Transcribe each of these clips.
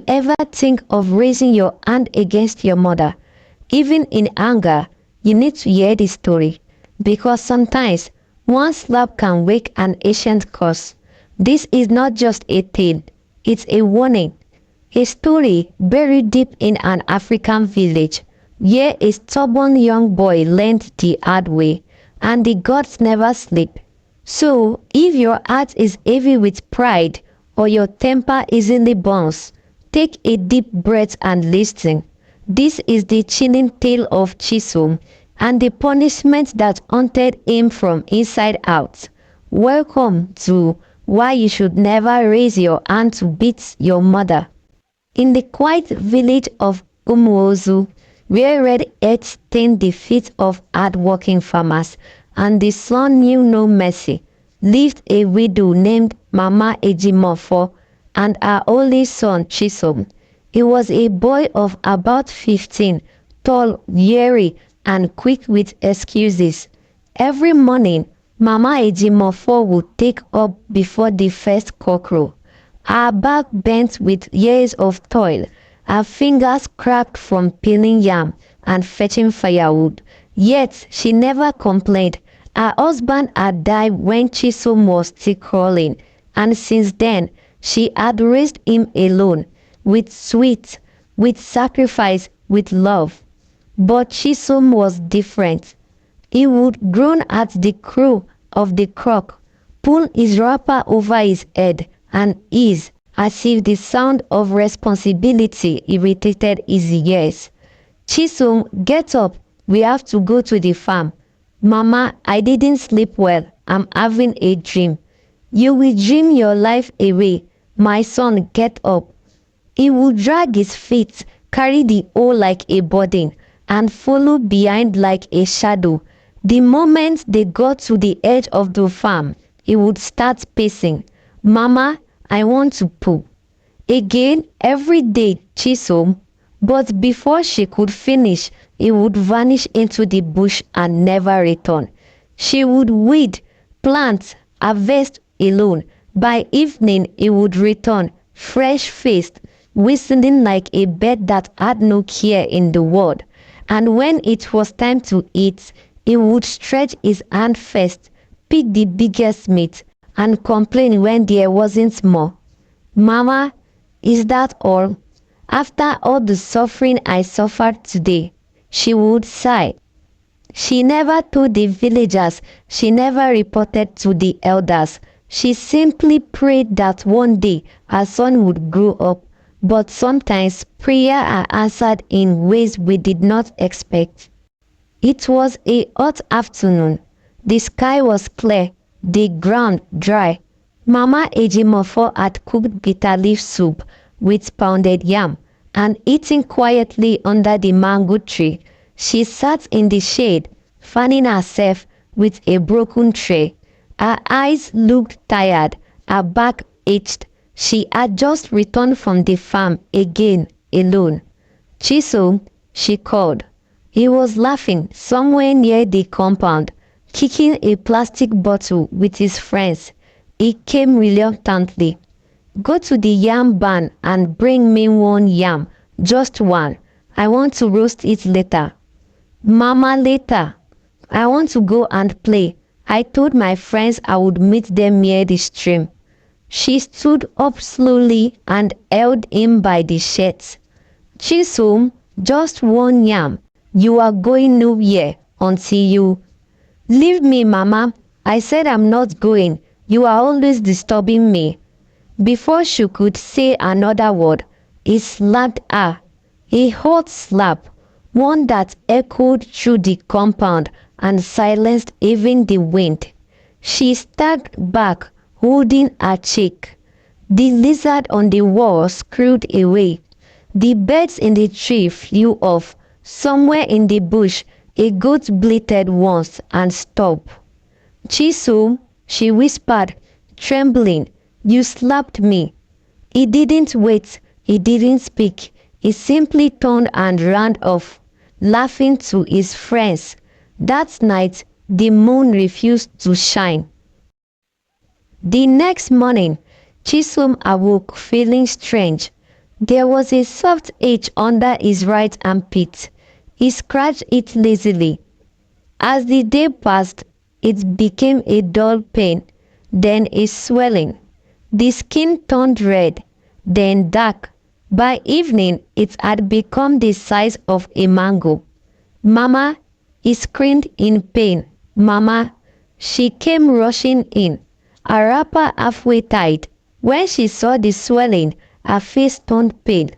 ever think of raising your hand against your mother, even in anger, you need to hear the story. Because sometimes one slap can wake an ancient curse. This is not just a tale, it's a warning. A story buried deep in an African village, where a stubborn young boy learned the hard way, and the gods never sleep. So, if your heart is heavy with pride, or your temper easily burns, take a deep breath and listen. This is the chilling tale of Chisom, and the punishment that haunted him from inside out. Welcome to Why You Should Never Raise Your Hand to Beat Your Mother. In the quiet village of Umuozu, where red earth stained the feet of hard-working farmers, and the sun knew no mercy, lived a widow named Mama Ejimofo and her only son Chisom. He was a boy of about 15, tall, wiry, and quick with excuses. Every morning, Mama Ejimofo would take up before the first cockcrow. Her back bent with years of toil, her fingers cracked from peeling yam and fetching firewood. Yet she never complained. Her husband had died when Chisom was still crawling, and since then she had raised him alone, with sweet, with sacrifice, with love. But Chisom was different. He would groan at the crow of the cock, pull his wrapper over his head, and ease, as if the sound of responsibility irritated his ears. Chisom, get up, we have to go to the farm. Mama, I didn't sleep well, I'm having a dream. You will dream your life away. My son, get up. He would drag his feet, carry the hoe like a burden, and follow behind like a shadow. The moment they got to the edge of the farm, he would start pacing. Mama, I want to poo. Again, every day, Chisom. But before she could finish, he would vanish into the bush and never return. She would weed, plant, harvest alone. By evening, he would return, fresh-faced, whistling like a bird that had no care in the world. And when it was time to eat, he would stretch his hand first, pick the biggest meat, and complain when there wasn't more. Mama, is that all? After all the suffering I suffered today, she would sigh. She never told the villagers, she never reported to the elders. She simply prayed that one day her son would grow up, but sometimes prayer are answered in ways we did not expect. It was a hot afternoon. The sky was clear, the ground dry. Mama Ejimofo had cooked bitter leaf soup with pounded yam, and eating quietly under the mango tree. She sat in the shade, fanning herself with a broken tray. Her eyes looked tired, her back ached. She had just returned from the farm again, alone. Chisom, she called. He was laughing somewhere near the compound, kicking a plastic bottle with his friends. He came reluctantly. Go to the yam barn and bring me one yam, just one. I want to roast it later. Mama, later. I want to go and play. I told my friends I would meet them near the stream. She stood up slowly and held him by the shirt. Chisom, just one yam. You are going nowhere until you... Leave me, Mama. I said I'm not going. You are always disturbing me. Before she could say another word, he slapped her. A hot slap, one that echoed through the compound and silenced even the wind. She staggered back, holding her cheek. The lizard on the wall scurried away. The birds in the tree flew off. Somewhere in the bush, a goat bleated once and stopped. Chisom, she whispered, trembling, you slapped me. He didn't wait, he didn't speak. He simply turned and ran off, laughing to his friends. That night, the moon refused to shine. The next morning, Chisom awoke feeling strange. There was a soft itch under his right armpit. He scratched it lazily. As the day passed, it became a dull pain, then a swelling. The skin turned red, then dark. By evening, it had become the size of a mango. "Mama!" he screamed in pain. "Mama!" She came rushing in, her wrapper halfway tied. When she saw the swelling, her face turned pale.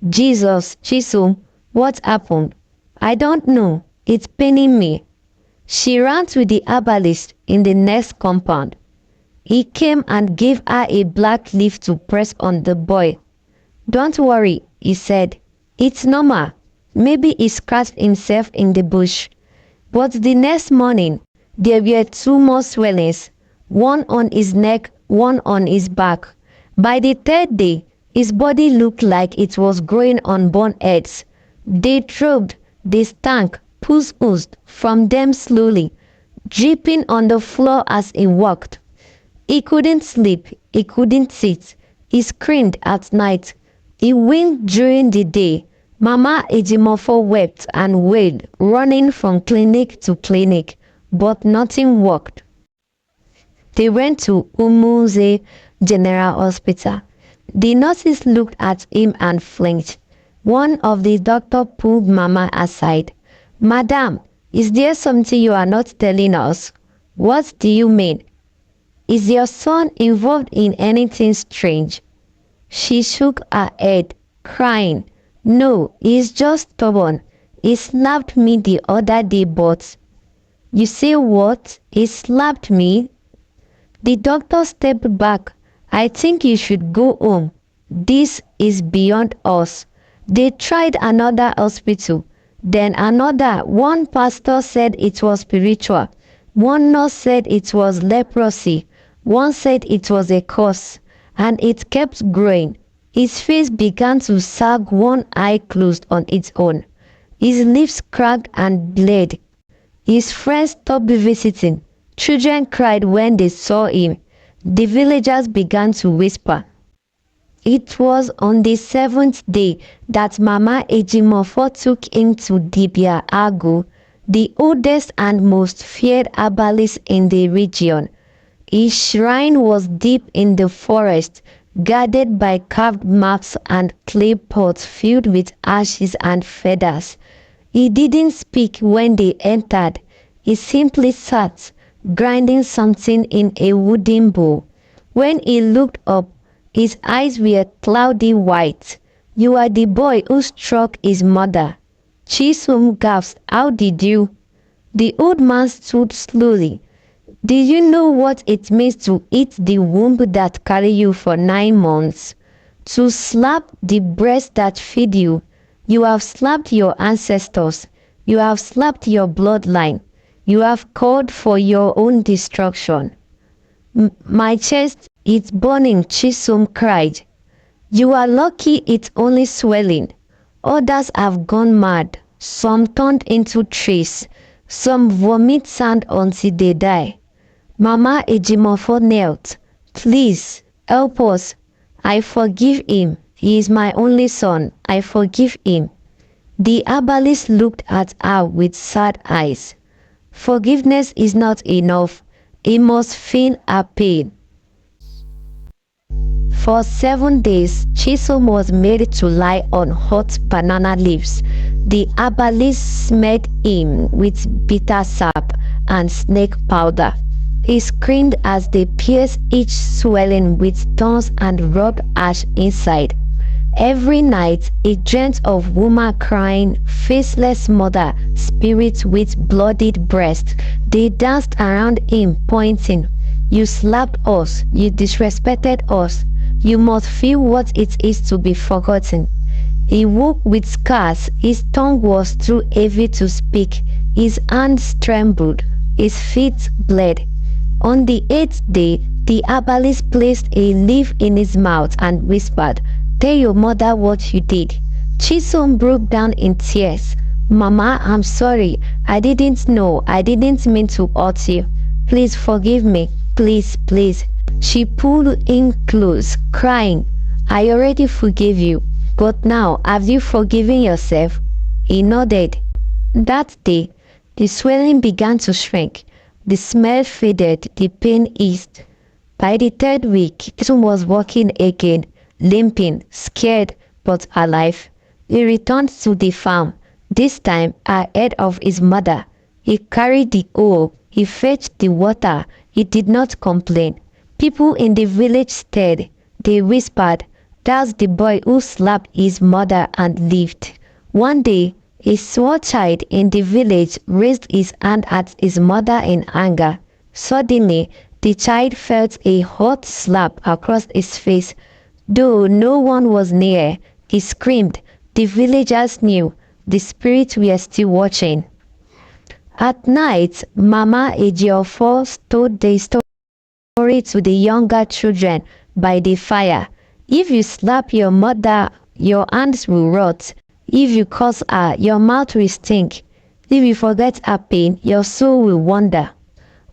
"Jesus, Chisom, what happened?" "I don't know. It's paining me." She ran to the herbalist in the next compound. He came and gave her a black leaf to press on the boy. "Don't worry," he said. "It's normal. Maybe he scratched himself in the bush." But the next morning, there were two more swellings, one on his neck, one on his back. By the third day, his body looked like it was growing on bone heads. They throbbed, they stank, pus oozed from them slowly, dripping on the floor as he walked. He couldn't sleep, he couldn't sit. He screamed at night. He winked during the day. Mama Ejimofo wept and wailed, running from clinic to clinic, but nothing worked. They went to Umuze General Hospital. The nurses looked at him and flinched. One of the doctors pulled Mama aside. "Madam, is there something you are not telling us?" "What do you mean?" "Is your son involved in anything strange?" She shook her head, crying. "No, he's just stubborn. He slapped me the other day, but—" "You say what? He slapped me?" The doctor stepped back. "I think you should go home. This is beyond us." They tried another hospital, then another. One pastor said it was spiritual. One nurse said it was leprosy. One said it was a curse. And it kept growing. His face began to sag, one eye closed on its own. His lips cracked and bled. His friends stopped visiting. Children cried when they saw him. The villagers began to whisper. It was on the seventh day that Mama Ejimofo took him to Dibia Agu, the oldest and most feared herbalist in the region. His shrine was deep in the forest, guarded by carved marks and clay pots filled with ashes and feathers. He didn't speak when they entered. He simply sat, grinding something in a wooden bowl. When he looked up, his eyes were cloudy white. "You are the boy who struck his mother." Chisom gasped. "How did you?" The old man stood slowly. "Do you know what it means to eat the womb that carried you for 9 months? To slap the breast that feed you? You have slapped your ancestors. You have slapped your bloodline. You have called for your own destruction." "My chest is burning," Chisom cried. "You are lucky it's only swelling. Others have gone mad. Some turned into trees. Some vomit sand until they die." Mama Ejimofo knelt. "Please, help us. I forgive him. He is my only son. I forgive him." The herbalist looked at her with sad eyes. "Forgiveness is not enough. He must feel her pain." For 7 days, Chisom was made to lie on hot banana leaves. The herbalist smeared him with bitter sap and snake powder. He screamed as they pierced each swelling with thorns and rubbed ash inside. Every night, he dreamt of woman crying, faceless mother, spirit with bloodied breast. They danced around him, pointing. "You slapped us. You disrespected us. You must feel what it is to be forgotten." He woke with scars. His tongue was too heavy to speak. His hands trembled. His feet bled. On the 8th day, the herbalist placed a leaf in his mouth and whispered, "Tell your mother what you did." Chisom broke down in tears. "Mama, I'm sorry. I didn't know. I didn't mean to hurt you. Please forgive me. Please, please." She pulled him close, crying, "I already forgave you." But now, have you forgiven yourself? He nodded. That day, the swelling began to shrink. The smell faded, the pain eased. By the third week, Jason was walking again, limping, scared, but alive. He returned to the farm, this time ahead of his mother. He carried the hoe, he fetched the water, he did not complain. People in the village stared. They whispered, "That's the boy who slapped his mother and lived." One day, a small child in the village raised his hand at his mother in anger. Suddenly, the child felt a hot slap across his face. Though no one was near, he screamed. The villagers knew. The spirits were still watching. At night, Mama Ejiofor told the story to the younger children by the fire. If you slap your mother, your hands will rot. If you curse her, your mouth will stink. If you forget her pain, your soul will wander.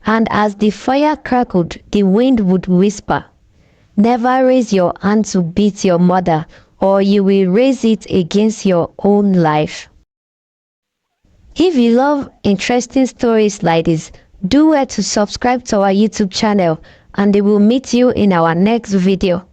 And as the fire crackled, the wind would whisper, "Never raise your hand to beat your mother, or you will raise it against your own life." If you love interesting stories like this, do well to subscribe to our YouTube channel, and we will meet you in our next video.